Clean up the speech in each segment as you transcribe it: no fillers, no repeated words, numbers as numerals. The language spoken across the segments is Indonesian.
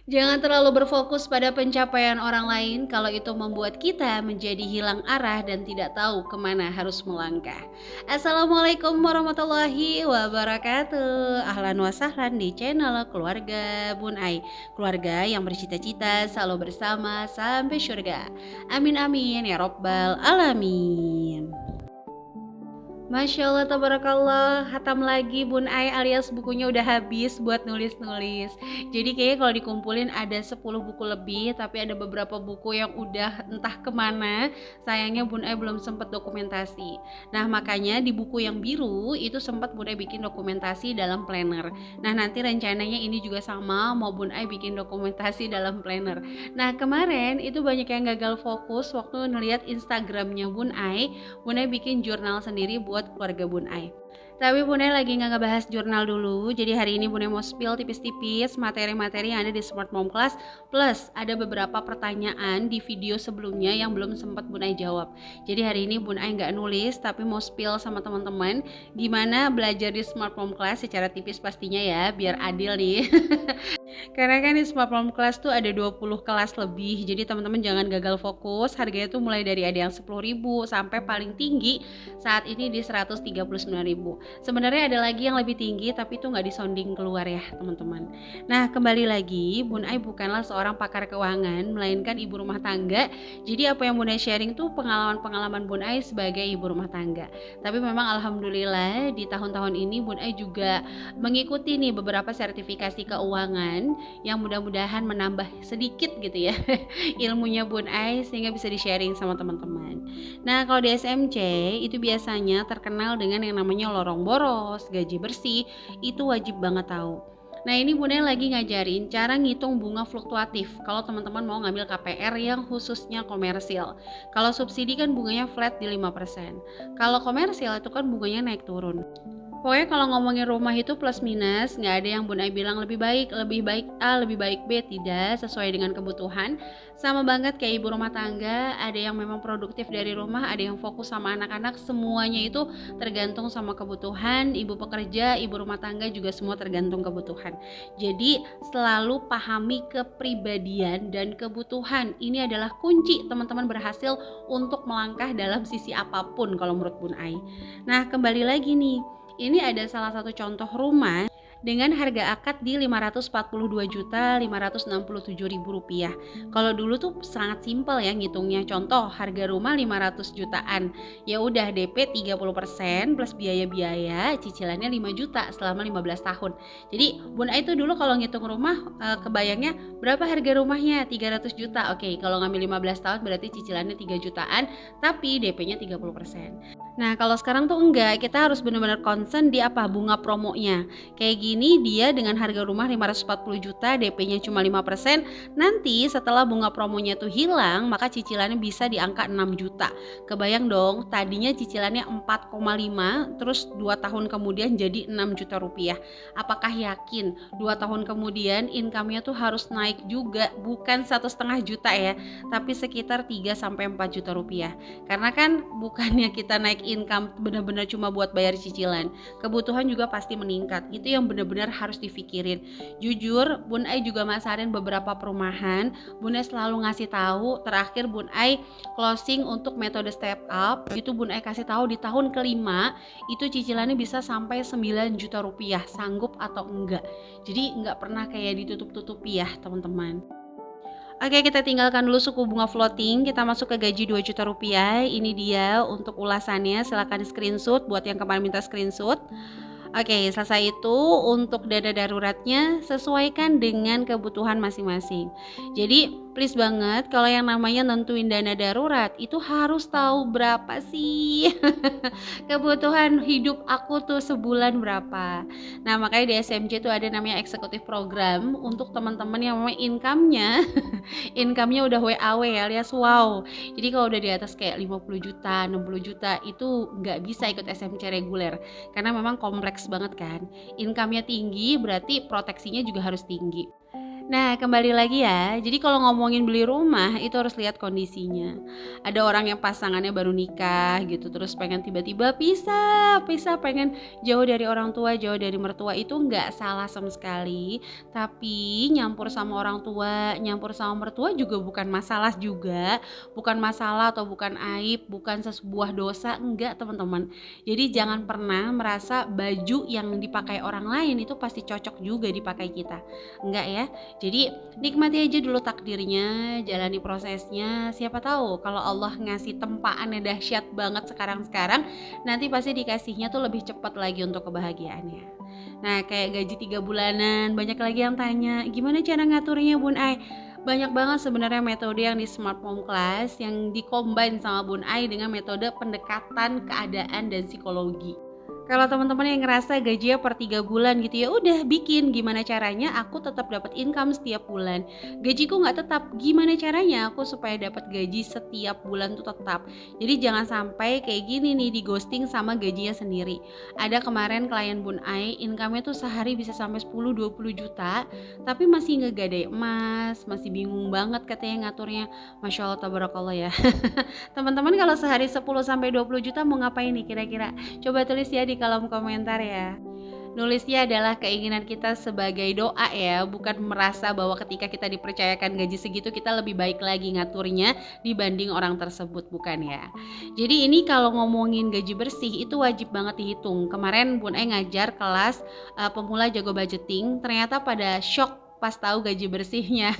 Jangan terlalu berfokus pada pencapaian orang lain kalau itu membuat kita menjadi hilang arah dan tidak tahu kemana harus melangkah. Assalamualaikum warahmatullahi wabarakatuh. Ahlan wa sahlan di channel Keluarga Bun Ai. Keluarga yang bercita-cita selalu bersama sampai surga. Amin amin ya robbal alamin. Masya Allah, tabarakallah, hatam lagi Bun Ai alias bukunya udah habis buat nulis-nulis. Jadi kayaknya kalau dikumpulin ada 10 buku lebih, tapi ada beberapa buku yang udah entah kemana. Sayangnya Bun Ai belum sempat dokumentasi. Nah makanya di buku yang biru itu sempat Bun Ai bikin dokumentasi dalam planner. Nah nanti rencananya ini juga sama, mau Bun Ai bikin dokumentasi dalam planner. Nah kemarin itu banyak yang gagal fokus waktu ngeliat Instagramnya Bun Ai bikin jurnal sendiri buat keluarga Bun Ai. Tapi Bun Ai lagi nggak ngebahas jurnal dulu, jadi hari ini Bun Ai mau spill tipis-tipis materi-materi yang ada di Smart Mom Class, plus ada beberapa pertanyaan di video sebelumnya yang belum sempat Bun Ai jawab. Jadi hari ini Bun Ai nggak nulis, tapi mau spill sama teman-teman gimana belajar di Smart Mom Class secara tipis pastinya ya, biar adil nih. Karena kan di Smart Mom Class tuh ada 20 kelas lebih, jadi teman-teman jangan gagal fokus. Harganya tuh mulai dari ada yang 10.000 sampai paling tinggi saat ini di 139.000. Sebenarnya ada lagi yang lebih tinggi tapi itu nggak disonding keluar ya teman-teman. Nah kembali lagi, Bun Ai bukanlah seorang pakar keuangan, melainkan ibu rumah tangga. Jadi apa yang Bun Ai sharing tuh pengalaman-pengalaman Bun Ai sebagai ibu rumah tangga. Tapi memang alhamdulillah di tahun-tahun ini Bun Ai juga mengikuti nih beberapa sertifikasi keuangan yang mudah-mudahan menambah sedikit gitu ya ilmunya Bun Ai sehingga bisa di-sharing sama teman-teman. Nah kalau di SMC itu biasanya terkenal dengan yang namanya lorong boros, gaji bersih, itu wajib banget tahu. Nah ini Bun Ai lagi ngajarin cara ngitung bunga fluktuatif kalau teman-teman mau ngambil KPR yang khususnya komersil. Kalau subsidi kan bunganya flat di 5%. Kalau komersil itu kan bunganya naik turun. Pokoknya kalau ngomongin rumah itu plus minus, nggak ada yang Bun Ai bilang lebih baik A, lebih baik B, tidak, sesuai dengan kebutuhan. Sama banget kayak ibu rumah tangga, ada yang memang produktif dari rumah, ada yang fokus sama anak-anak, semuanya itu tergantung sama kebutuhan. Ibu pekerja, ibu rumah tangga juga semua tergantung kebutuhan. Jadi selalu pahami kepribadian dan kebutuhan. Ini adalah kunci teman-teman berhasil untuk melangkah dalam sisi apapun kalau menurut Bun Ai. Nah kembali lagi nih, ini ada salah satu contoh rumah dengan harga akad di Rp542.567.000. Kalau dulu tuh sangat simpel ya ngitungnya. Contoh harga rumah 500 jutaan. Ya udah DP 30% plus biaya-biaya, cicilannya 5 juta selama 15 tahun. Jadi Bun Ai tuh dulu kalau ngitung rumah kebayangnya berapa harga rumahnya? 300 juta. Oke, kalau ngambil 15 tahun berarti cicilannya 3 jutaan, tapi DP-nya 30%. Nah kalau sekarang tuh enggak, kita harus benar-benar concern di apa bunga promonya. Kayak gini dia dengan harga rumah 540 juta, DP-nya cuma 5%, nanti setelah bunga promonya tuh hilang, maka cicilannya bisa di angka 6 juta. Kebayang dong, tadinya cicilannya 4,5, terus 2 tahun kemudian jadi 6 juta rupiah. Apakah yakin 2 tahun kemudian income-nya tuh harus naik juga, bukan 1,5 juta ya, tapi sekitar 3-4 juta rupiah. Karena kan bukannya kita naik income benar-benar cuma buat bayar cicilan, kebutuhan juga pasti meningkat. Itu yang benar-benar harus dipikirin. Jujur Bun Ai juga masarin beberapa perumahan, Bun Ai selalu ngasih tahu. Terakhir Bun Ai closing untuk metode step up, itu Bun Ai kasih tahu di tahun kelima itu cicilannya bisa sampai 9 juta rupiah, sanggup atau enggak. Jadi enggak pernah kayak ditutup-tutupi ya teman-teman. Oke, kita tinggalkan dulu suku bunga floating, kita masuk ke gaji 2 juta rupiah. Ini dia untuk ulasannya, silahkan screenshot buat yang kemarin minta screenshot. Oke, selesai itu untuk dana daruratnya sesuaikan dengan kebutuhan masing-masing. Jadi please banget kalau yang namanya nentuin dana darurat itu harus tahu berapa sih kebutuhan hidup aku tuh sebulan berapa. Nah makanya di SMC tuh ada namanya eksekutif program untuk teman-teman yang memang income-nya udah WAW alias wow. Jadi kalau udah di atas kayak 50 juta, 60 juta itu nggak bisa ikut SMC reguler karena memang kompleks banget kan. Income-nya tinggi berarti proteksinya juga harus tinggi. Nah, kembali lagi ya. Jadi kalau ngomongin beli rumah itu harus lihat kondisinya. Ada orang yang pasangannya baru nikah gitu, terus pengen tiba-tiba pisah, pengen jauh dari orang tua, jauh dari mertua, itu nggak salah sama sekali. Tapi nyampur sama orang tua, nyampur sama mertua juga bukan masalah juga, bukan masalah atau bukan aib, bukan sebuah dosa, enggak teman-teman. Jadi jangan pernah merasa baju yang dipakai orang lain itu pasti cocok juga dipakai kita. Enggak ya. Jadi nikmati aja dulu takdirnya, jalani prosesnya. Siapa tahu kalau Allah ngasih tempaannya dahsyat banget sekarang-sekarang, nanti pasti dikasihnya tuh lebih cepat lagi untuk kebahagiaannya. Nah, kayak gaji 3 bulanan, banyak lagi yang tanya, gimana cara ngaturnya Bun Ai? Banyak banget sebenarnya metode yang di Smart Mom Class yang dikombin sama Bun Ai dengan metode pendekatan keadaan dan psikologi. Kalau teman-teman yang ngerasa gajinya per 3 bulan gitu, ya udah bikin gimana caranya aku tetap dapat income setiap bulan. Gajiku nggak tetap, gimana caranya aku supaya dapat gaji setiap bulan tuh tetap. Jadi jangan sampai kayak gini nih, di ghosting sama gajinya sendiri. Ada kemarin klien Bun Ai, income-nya tuh sehari bisa sampai 10-20 juta, tapi masih ngegadai emas, masih bingung banget katanya ngaturnya. Masya Allah tabarakallah ya. Teman-teman kalau sehari 10-20 juta mau ngapain nih kira-kira? Coba tulis ya di kolom komentar ya. Nulisnya adalah keinginan kita sebagai doa ya, bukan merasa bahwa ketika kita dipercayakan gaji segitu kita lebih baik lagi ngaturnya dibanding orang tersebut, bukan ya. Jadi ini kalau ngomongin gaji bersih itu wajib banget dihitung. Kemarin Bun Ai ngajar kelas pemula jago budgeting, ternyata pada shock pas tahu gaji bersihnya.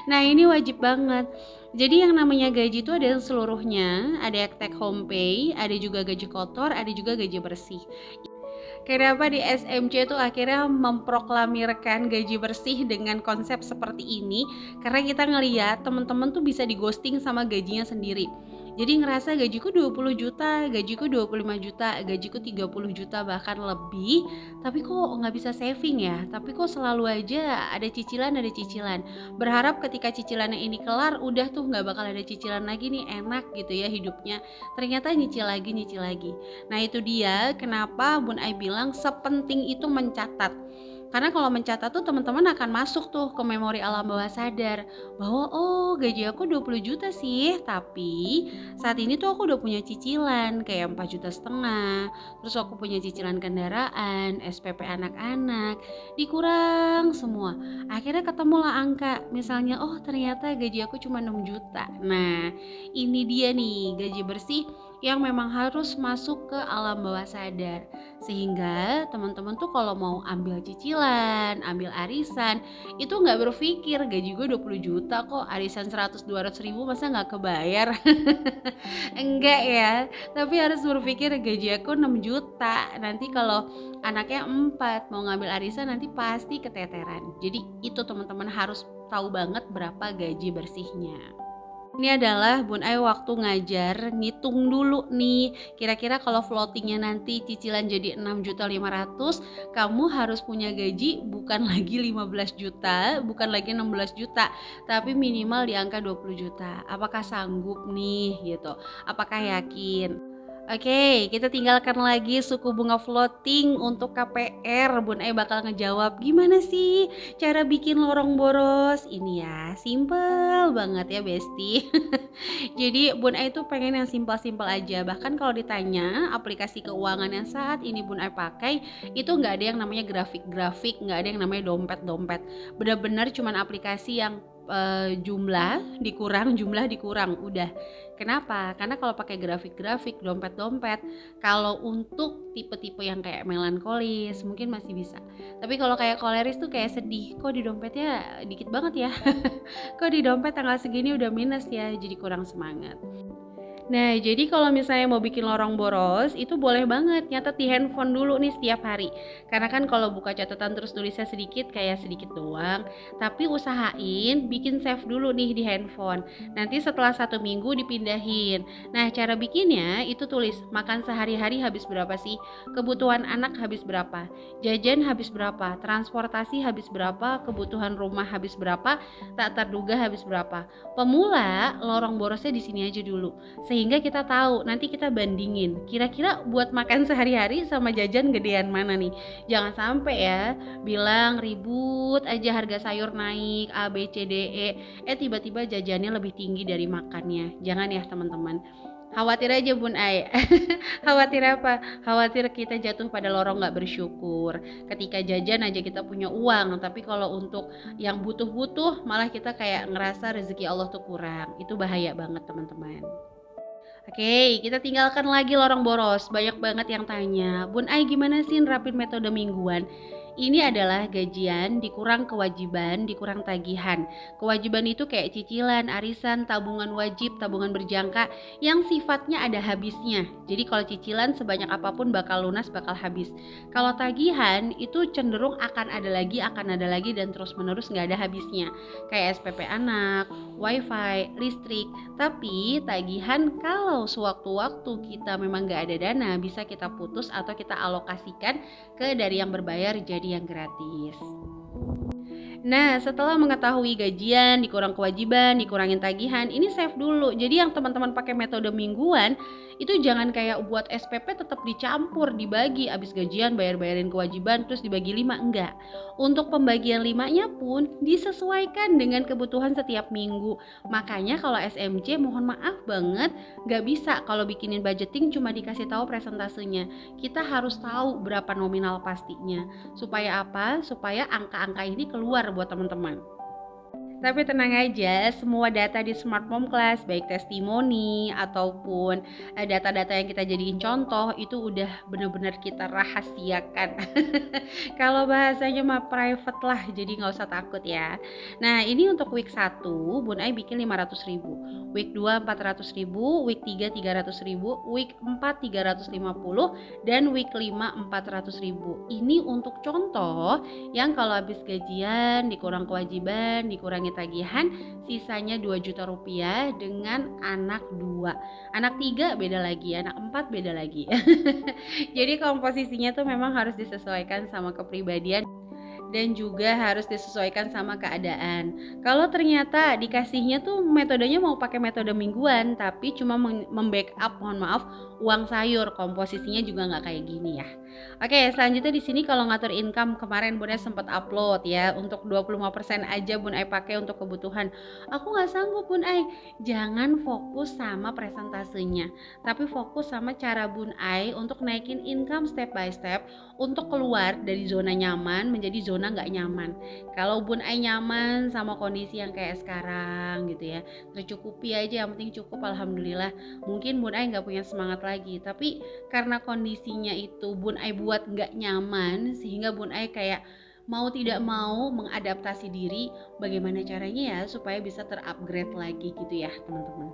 Nah ini wajib banget. Jadi yang namanya gaji itu ada yang seluruhnya, ada yang take home pay, ada juga gaji kotor, ada juga gaji bersih. Kenapa di SMC tuh akhirnya memproklamirkan gaji bersih dengan konsep seperti ini? Karena kita ngeliat temen-temen tuh bisa di ghosting sama gajinya sendiri. Jadi ngerasa gajiku 20 juta, gajiku 25 juta, gajiku 30 juta bahkan lebih, tapi kok nggak bisa saving ya? Tapi kok selalu aja ada cicilan. Berharap ketika cicilannya ini kelar, udah tuh nggak bakal ada cicilan lagi nih, enak gitu ya hidupnya. Ternyata nyicil lagi. Nah itu dia kenapa Bun Ai bilang sepenting itu mencatat. Karena kalau mencatat tuh teman-teman akan masuk tuh ke memori alam bawah sadar bahwa oh gaji aku 20 juta sih, tapi saat ini tuh aku udah punya cicilan kayak 4,5 juta, terus aku punya cicilan kendaraan, SPP anak-anak, dikurang semua. Akhirnya ketemulah angka, misalnya oh ternyata gaji aku cuma 6 juta. Nah, ini dia nih gaji bersih yang memang harus masuk ke alam bawah sadar. Sehingga teman-teman tuh kalau mau ambil cicilan, ambil arisan, itu nggak berpikir gaji gue 20 juta kok, arisan 100-200 ribu masa nggak kebayar. Enggak ya, tapi harus berpikir gaji aku 6 juta, nanti kalau anaknya 4 mau ngambil arisan nanti pasti keteteran. Jadi itu teman-teman harus tahu banget berapa gaji bersihnya. Ini adalah Bun Ai waktu ngajar ngitung dulu nih, kira-kira kalau floatingnya nanti cicilan jadi 6.500.000, kamu harus punya gaji bukan lagi 15 juta, bukan lagi 16 juta, tapi minimal di angka 20 juta. Apakah sanggup nih gitu? Apakah yakin? Oke, kita tinggalkan lagi suku bunga floating untuk KPR. Bun Ai bakal ngejawab gimana sih cara bikin lorong boros. Ini ya, simple banget ya Besti. Jadi Bun Ai tuh pengen yang simpel-simpel aja. Bahkan kalau ditanya aplikasi keuangan yang saat ini Bun Ai pakai, itu nggak ada yang namanya grafik-grafik, nggak ada yang namanya dompet-dompet. Benar-benar cuman aplikasi yang jumlah dikurang udah. Kenapa? Karena kalau pakai grafik-grafik, dompet-dompet, kalau untuk tipe-tipe yang kayak melankolis mungkin masih bisa. Tapi kalau kayak koleris tuh kayak sedih, kok di dompetnya dikit banget ya. Kok di dompet tanggal segini udah minus ya, jadi kurang semangat. Nah, jadi kalau misalnya mau bikin lorong boros, itu boleh banget nyatet di handphone dulu nih setiap hari. Karena kan kalau buka catatan terus tulisnya sedikit, kayak sedikit doang. Tapi usahain bikin save dulu nih di handphone. Nanti setelah 1 minggu dipindahin. Nah, cara bikinnya itu tulis, makan sehari-hari habis berapa sih? Kebutuhan anak habis berapa? Jajan habis berapa? Transportasi habis berapa? Kebutuhan rumah habis berapa? Tak terduga habis berapa? Pemula, lorong borosnya di sini aja dulu. sehingga kita tahu, nanti kita bandingin kira-kira buat makan sehari-hari sama jajan gedean mana nih. Jangan sampai ya bilang ribut aja harga sayur naik A B C D E, tiba-tiba jajannya lebih tinggi dari makannya. Jangan ya teman-teman. Khawatir aja Bun Ai. Khawatir apa? Khawatir kita jatuh pada lorong gak bersyukur. Ketika jajan aja kita punya uang, tapi kalau untuk yang butuh-butuh malah kita kayak ngerasa rezeki Allah tuh kurang. Itu bahaya banget teman-teman. Oke, kita tinggalkan lagi lorong boros. Banyak banget yang tanya, Bun Ai gimana sih nerapin metode mingguan? Ini adalah gajian dikurang kewajiban, dikurang tagihan. Kewajiban itu kayak cicilan, arisan, tabungan wajib, tabungan berjangka yang sifatnya ada habisnya. Jadi kalau cicilan sebanyak apapun bakal lunas, bakal habis. Kalau tagihan itu cenderung akan ada lagi dan terus menerus nggak ada habisnya. Kayak SPP anak, wifi, listrik. Tapi tagihan kalau sewaktu-waktu kita memang nggak ada dana, bisa kita putus atau kita alokasikan ke dari yang berbayar jadi yang gratis. Nah, setelah mengetahui gajian, dikurang kewajiban, dikurangin tagihan, ini save dulu. Jadi yang teman-teman pakai metode mingguan, itu jangan kayak buat SPP tetap dicampur, dibagi, abis gajian bayar-bayarin kewajiban, terus dibagi 5, enggak. Untuk pembagian 5-nya pun disesuaikan dengan kebutuhan setiap minggu. Makanya kalau SMJ mohon maaf banget, gak bisa kalau bikinin budgeting cuma dikasih tahu presentasenya. Kita harus tahu berapa nominal pastinya. Supaya apa? Supaya angka-angka ini keluar buat teman-teman. Tapi tenang aja, semua data di Smart Mom Class, baik testimoni ataupun data-data yang kita jadiin contoh, itu udah benar-benar kita rahasiakan. Kalau bahasanya mah private lah, jadi nggak usah takut ya. Nah, ini untuk week 1, Bun Ai bikin 500.000, week 2 400.000, week 3 300.000, week 4 350, dan week 5 400.000. Ini untuk contoh yang kalau habis gajian, dikurang kewajiban, dikurangi tagihan, sisanya 2 juta rupiah dengan anak 2. Anak 3 beda lagi, anak 4 beda lagi. Jadi komposisinya tuh memang harus disesuaikan sama kepribadian dan juga harus disesuaikan sama keadaan. Kalau ternyata dikasihnya tuh metodenya mau pakai metode mingguan tapi cuma membackup, mohon maaf, uang sayur, komposisinya juga nggak kayak gini ya. Oke, selanjutnya di sini kalau ngatur income, kemarin Bun Ai sempat upload ya, untuk 25% aja Bun Ai pakai untuk kebutuhan. Aku nggak sanggup Bun Ai. Jangan fokus sama presentasenya, tapi fokus sama cara Bun Ai untuk naikin income step by step, untuk keluar dari zona nyaman menjadi zona nggak nyaman. Kalau Bun Ai nyaman sama kondisi yang kayak sekarang gitu ya, tercukupi aja, yang penting cukup, alhamdulillah. Mungkin Bun Ai nggak punya semangat lagi, tapi karena kondisinya itu Bun Ai buat nggak nyaman, sehingga Bun Ai kayak mau tidak mau mengadaptasi diri, bagaimana caranya ya supaya bisa terupgrade lagi gitu ya teman-teman.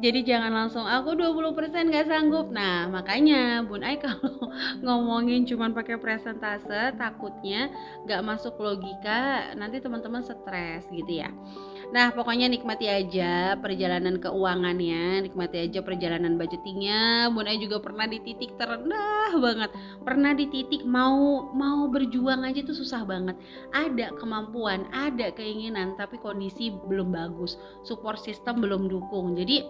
Jadi jangan langsung aku 20% gak sanggup. Nah makanya Bun Ai kalau ngomongin cuman pakai presentase, takutnya gak masuk logika, nanti teman-teman stres gitu ya. Nah pokoknya nikmati aja perjalanan keuangannya, nikmati aja perjalanan budgetingnya. Bun Ai juga pernah di titik terendah banget, pernah di titik mau berjuang aja tuh susah banget. Ada kemampuan, ada keinginan, tapi kondisi belum bagus, support system belum dukung. Jadi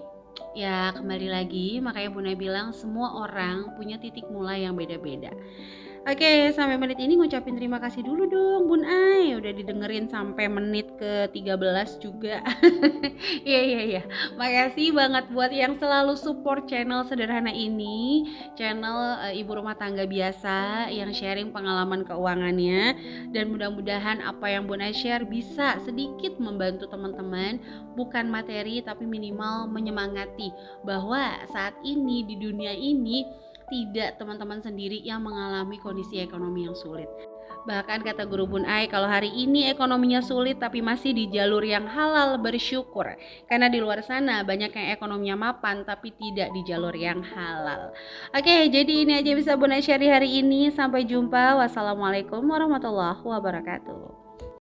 ya kembali lagi, makanya Bun Ai bilang semua orang punya titik mulai yang beda-beda. Oke, sampai menit ini ngucapin terima kasih dulu dong Bun Ai, udah didengerin sampai menit ke 13 juga. Iya. Makasih banget buat yang selalu support channel sederhana ini, channel ibu rumah tangga biasa yang sharing pengalaman keuangannya, dan mudah-mudahan apa yang Bun Ai share bisa sedikit membantu teman-teman, bukan materi tapi minimal menyemangati bahwa saat ini di dunia ini tidak teman-teman sendiri yang mengalami kondisi ekonomi yang sulit. Bahkan kata guru Bun Ai, kalau hari ini ekonominya sulit tapi masih di jalur yang halal, bersyukur. Karena di luar sana banyak yang ekonominya mapan tapi tidak di jalur yang halal. Oke, jadi ini aja bisa Bun Ai share di hari ini. Sampai jumpa. Wassalamualaikum warahmatullahi wabarakatuh.